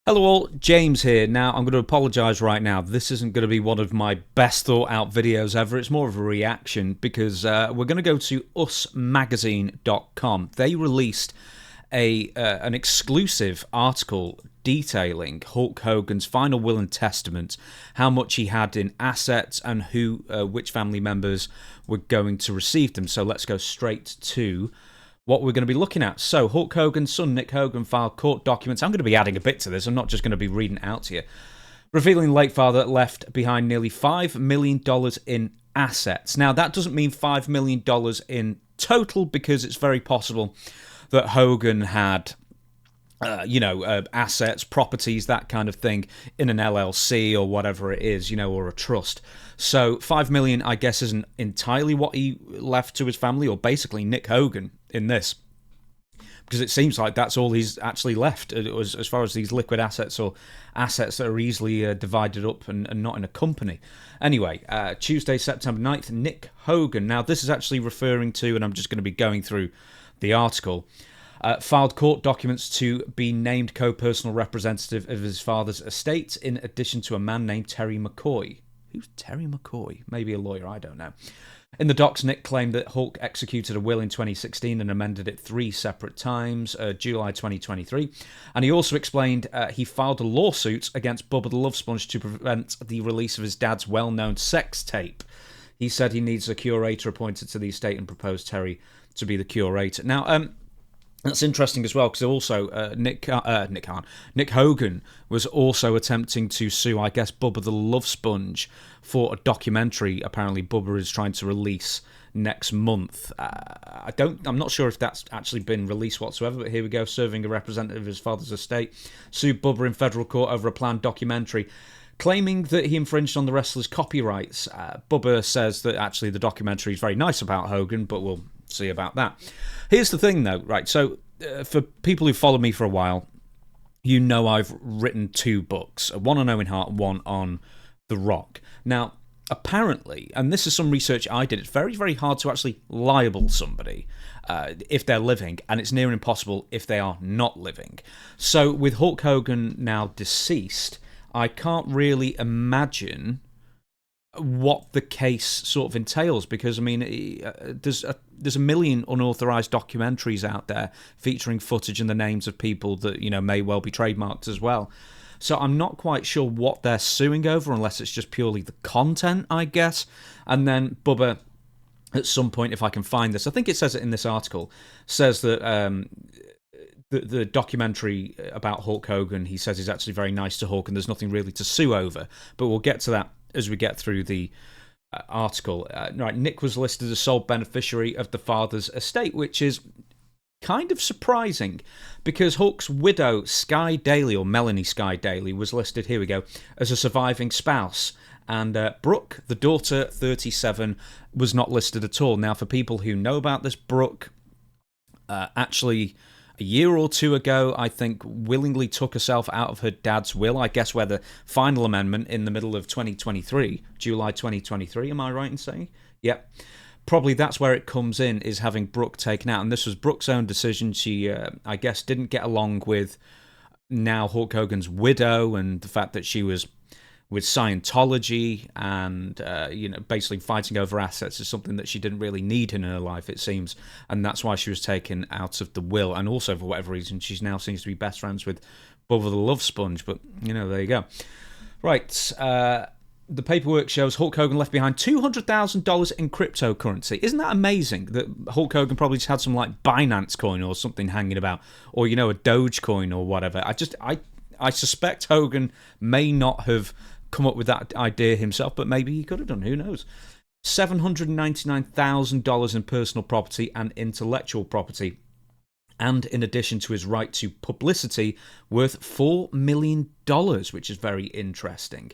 Hello all, James here. Now, I'm going to apologise right now. This isn't going to be one of my best thought out videos ever. It's more of a reaction because we're going to go to usmagazine.com. They released an exclusive article detailing Hulk Hogan's final will and testament, how much he had in assets and which family members were going to receive them. So let's go straight to what we're going to be looking at. So, Hulk Hogan's son, Nick Hogan, filed court documents. I'm going to be adding a bit to this. I'm not just going to be reading it out to you. Revealing late father left behind nearly $5 million in assets. Now, that doesn't mean $5 million in total, because it's very possible that Hogan had assets, properties, that kind of thing, in an LLC or whatever it is, or a trust. So 5 million, I guess, isn't entirely what he left to his family, or basically Nick Hogan in this, because it seems like that's all he's actually left as far as these liquid assets or assets that are easily divided up and not in a company. Anyway, Tuesday, September 9th, Nick Hogan. Now, this is actually referring to, and I'm just going to be going through the article, filed court documents to be named co-personal representative of his father's estate, in addition to a man named Terry McCoy. Who's Terry McCoy? Maybe a lawyer, I don't know. In the docs, Nick claimed that Hulk executed a will in 2016 and amended it 3 separate times, July 2023. And he also explained he filed a lawsuit against Bubba the Love Sponge to prevent the release of his dad's well-known sex tape. He said he needs a curator appointed to the estate and proposed Terry to be the curator. Now, that's interesting as well, because also Nick Hogan was also attempting to sue, I guess, Bubba the Love Sponge for a documentary. Apparently, Bubba is trying to release next month. I'm not sure if that's actually been released whatsoever, but here we go. Serving a representative of his father's estate, sued Bubba in federal court over a planned documentary, claiming that he infringed on the wrestler's copyrights. Bubba says that actually the documentary is very nice about Hogan, but we'll see about that. Here's the thing, though, right? So, for people who follow me for a while, you know I've written 2 books, one on Owen Hart and one on The Rock. Now, apparently, and this is some research I did, it's very, very hard to actually libel somebody if they're living, and it's near impossible if they are not living. So, with Hulk Hogan now deceased, I can't really imagine what the case sort of entails, because I mean, there's a million unauthorized documentaries out there featuring footage and the names of people that may well be trademarked as well. So I'm not quite sure what they're suing over, unless it's just purely the content, I guess. And then Bubba, at some point, if I can find this, I think it says it in this article, says that the documentary about Hulk Hogan, he says, is actually very nice to Hulk, and there's nothing really to sue over. But we'll get to that as we get through the article. Right, Nick was listed as sole beneficiary of the father's estate, which is kind of surprising, because Hulk's widow, Sky Daly, or Melanie Sky Daly, was listed, here we go, as a surviving spouse. And Brooke, the daughter, 37, was not listed at all. Now, for people who know about this, Brooke actually, a year or 2 ago, I think, willingly took herself out of her dad's will, I guess, where the final amendment in the middle of 2023, July 2023, am I right in saying? Yep. Probably that's where it comes in, is having Brooke taken out. And this was Brooke's own decision. She, I guess, didn't get along with now Hulk Hogan's widow, and the fact that she was with Scientology and, basically fighting over assets is something that she didn't really need in her life, it seems. And that's why she was taken out of the will. And also, for whatever reason, she now seems to be best friends with Bubba the Love Sponge. But, there you go. Right. The paperwork shows Hulk Hogan left behind $200,000 in cryptocurrency. Isn't that amazing that Hulk Hogan probably just had some, like, Binance coin or something hanging about, or, a Dogecoin or whatever? I suspect Hogan may not have come up with that idea himself, but maybe he could have done. Who knows? $799,000 in personal property and intellectual property, and in addition to his right to publicity, worth $4 million, which is very interesting.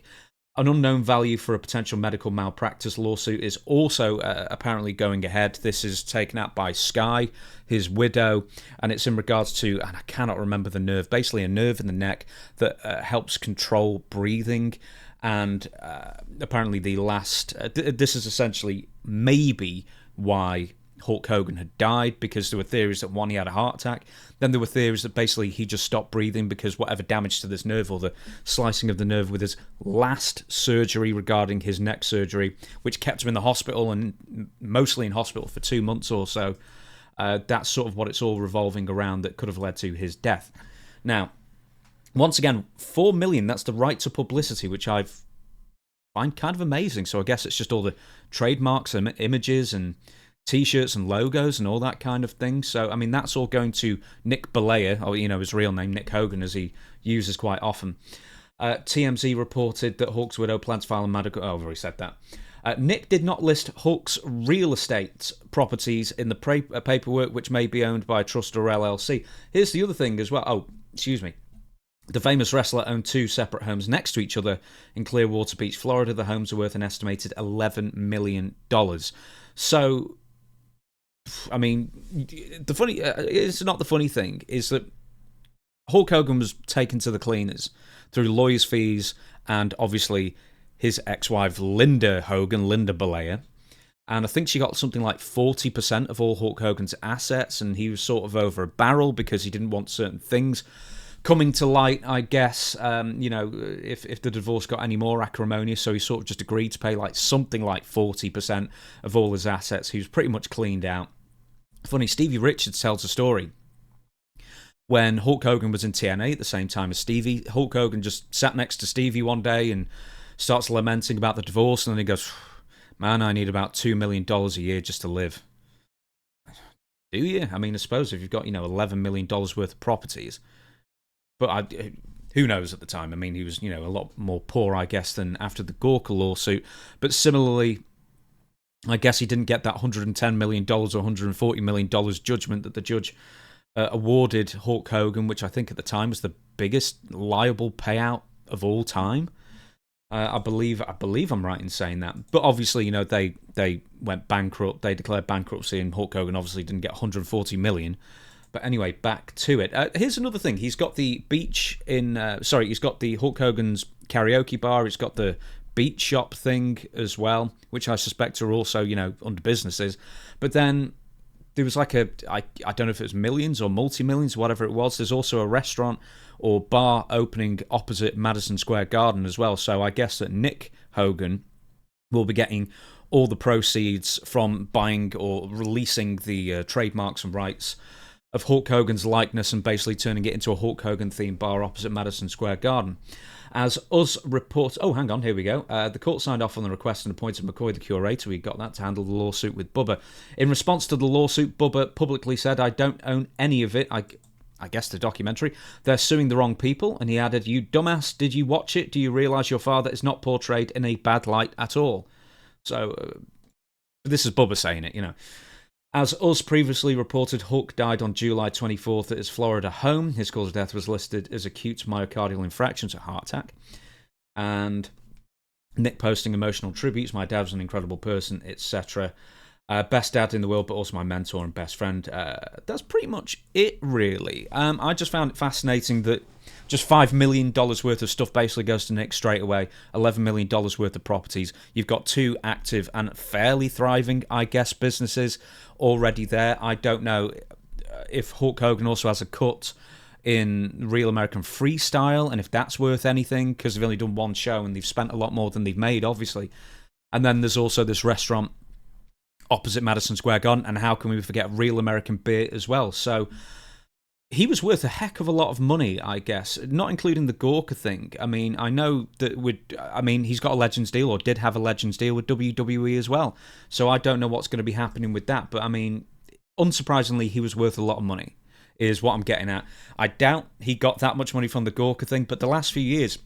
An unknown value for a potential medical malpractice lawsuit is also apparently going ahead. This is taken out by Sky, his widow, and it's in regards to, and I cannot remember the nerve, basically a nerve in the neck that helps control breathing. And apparently this is essentially maybe why Hulk Hogan had died, because there were theories that, one, he had a heart attack. Then there were theories that basically he just stopped breathing because whatever damage to this nerve, or the slicing of the nerve with his last surgery regarding his neck surgery, which kept him in the hospital, and mostly in hospital for 2 months or so. That's sort of what it's all revolving around, that could have led to his death. Now, once again, $4 million, that's the right to publicity, which I find kind of amazing. So I guess it's just all the trademarks and images and T-shirts and logos and all that kind of thing. So, I mean, that's all going to Nick Bollea, or, his real name, Nick Hogan, as he uses quite often. TMZ reported that Hulk's widow plans to file a medical... Oh, I've already said that. Nick did not list Hulk's real estate properties in the paperwork, which may be owned by a trust or LLC. Here's the other thing as well. Oh, excuse me. The famous wrestler owned 2 separate homes next to each other in Clearwater Beach, Florida. The homes are worth an estimated $11 million. So, I mean, it's not the funny thing, is that Hulk Hogan was taken to the cleaners through lawyers' fees and obviously his ex-wife Linda Bollea. And I think she got something like 40% of all Hulk Hogan's assets, and he was sort of over a barrel because he didn't want certain things coming to light, I guess, if the divorce got any more acrimonious. So he sort of just agreed to pay something like 40% of all his assets. He was pretty much cleaned out. Funny, Stevie Richards tells a story. When Hulk Hogan was in TNA at the same time as Stevie, Hulk Hogan just sat next to Stevie one day and starts lamenting about the divorce, and then he goes, "Man, I need about $2 million a year just to live." Do you? I mean, I suppose if you've got, $11 million worth of properties. But who knows at the time? I mean, he was, a lot more poor, I guess, than after the Gorka lawsuit. But similarly, I guess he didn't get that $110 million or $140 million judgment that the judge awarded Hulk Hogan, which I think at the time was the biggest liable payout of all time. I believe I'm right in saying that. But obviously, they went bankrupt. They declared bankruptcy, and Hulk Hogan obviously didn't get $140 million. But anyway, back to it. Here's another thing. He's got the beach he's got the Hulk Hogan's karaoke bar. He's got the beach shop thing as well, which I suspect are also, under businesses. But then there was I don't know if it was millions or multi-millions, whatever it was. There's also a restaurant or bar opening opposite Madison Square Garden as well. So I guess that Nick Hogan will be getting all the proceeds from buying or releasing the trademarks and rights of Hulk Hogan's likeness and basically turning it into a Hulk Hogan-themed bar opposite Madison Square Garden. As us reports... Oh, hang on, here we go. The court signed off on the request and appointed McCoy the curator. We got that to handle the lawsuit with Bubba. In response to the lawsuit, Bubba publicly said, "I don't own any of it." I guess the documentary. "They're suing the wrong people." And he added, "You dumbass, did you watch it? Do you realise your father is not portrayed in a bad light at all?" So, this is Bubba saying it, As us previously reported, Hulk died on July 24th at his Florida home. His cause of death was listed as acute myocardial infarction, so heart attack. And Nick posting emotional tributes. "My dad was an incredible person," etc. Best dad in the world, but also my mentor and best friend. That's pretty much it, really. I just found it fascinating that just $5 million worth of stuff basically goes to Nick straight away. $11 million worth of properties. You've got 2 active and fairly thriving, I guess, businesses already there. I don't know if Hulk Hogan also has a cut in Real American Freestyle, and if that's worth anything, because they've only done one show and they've spent a lot more than they've made, obviously. And then there's also this restaurant opposite Madison Square Garden, and how can we forget Real American Beer as well? So he was worth a heck of a lot of money, I guess, not including the Gorka thing. I mean, I know that he's got a Legends deal, or did have a Legends deal with WWE as well. So I don't know what's going to be happening with that. But I mean, unsurprisingly, he was worth a lot of money, is what I'm getting at. I doubt he got that much money from the Gorka thing, but the last few years,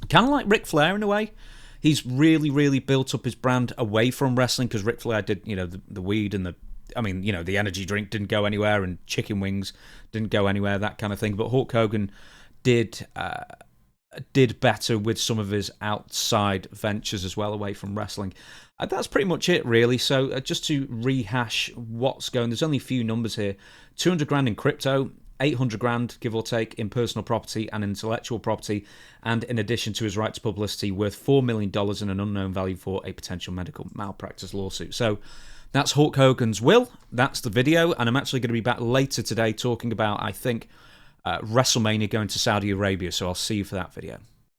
kind of like Ric Flair in a way, he's really, really built up his brand away from wrestling, because Ric Flair did, the weed and the energy drink didn't go anywhere, and chicken wings didn't go anywhere, that kind of thing. But Hulk Hogan did better with some of his outside ventures as well, away from wrestling. That's pretty much it, really. So just to rehash what's going, there's only a few numbers here. 200 grand in crypto, 800 grand, give or take, in personal property and intellectual property, and in addition to his right to publicity, worth $4 million in an unknown value for a potential medical malpractice lawsuit. So That's Hulk Hogan's will. That's the video, and I'm actually going to be back later today talking about, I think, WrestleMania going to Saudi Arabia, so I'll see you for that video.